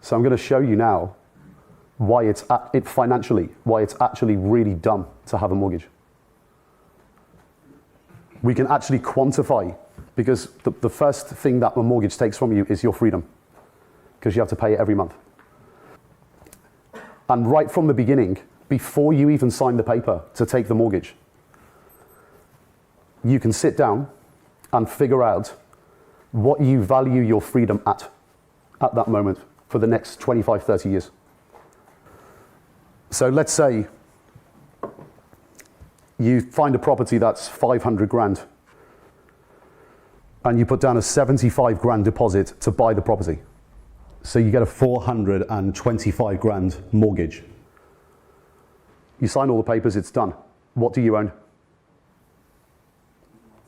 So I'm going to show you now why why it's actually really dumb to have a mortgage. We can actually quantify, because the first thing that a mortgage takes from you is your freedom, because you have to pay it every month. And right from the beginning, before you even sign the paper to take the mortgage, you can sit down and figure out what you value your freedom at that moment for the next 25, 30 years. So let's say you find a property that's 500 grand and you put down a 75 grand deposit to buy the property. So you get a 425 grand mortgage. You sign all the papers, it's done. What do you own?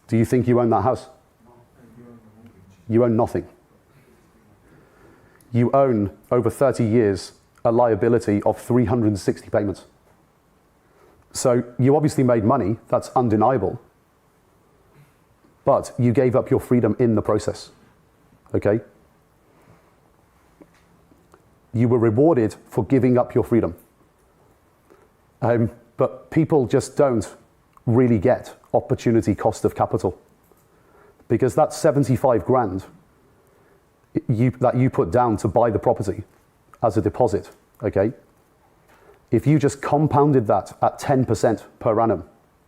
Do you think you own that house? You own nothing. You own, over 30 years, a liability of 360 payments. So you obviously made money, that's undeniable, but you gave up your freedom in the process, okay? You were rewarded for giving up your freedom. But people just don't really get opportunity cost of capital, because that 75 grand that you put down to buy the property as a deposit, okay? If you just compounded that at 10% per annum,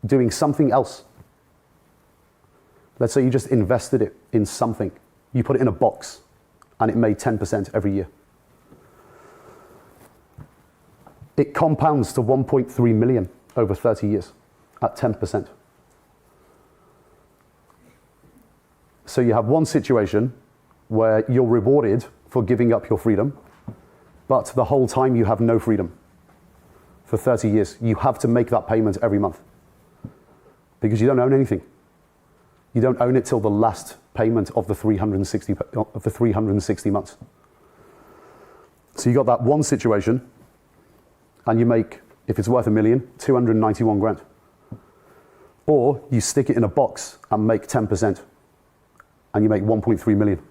doing something else, let's say you just invested it in something, you put it in a box and it made 10% every year. It compounds to 1.3 million over 30 years at 10%. So you have one situation where you're rewarded for giving up your freedom, but the whole time you have no freedom. For 30 years, you have to make that payment every month because you don't own anything. You don't own it till the last payment of the 360 months. So you got that one situation, and you make, if it's worth $1 million, 291 grand. Or you stick it in a box and make 10%, and you make 1.3 million.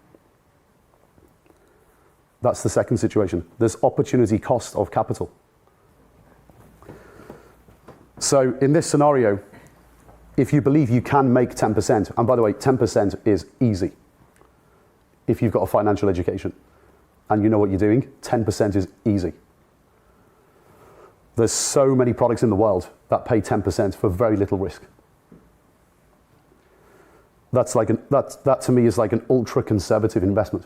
That's the second situation. There's opportunity cost of capital. So in this scenario, if you believe you can make 10%, and by the way, 10% is easy. If you've got a financial education and you know what you're doing, 10% is easy. There's so many products in the world that pay 10% for very little risk. That to me is like an ultra conservative investment.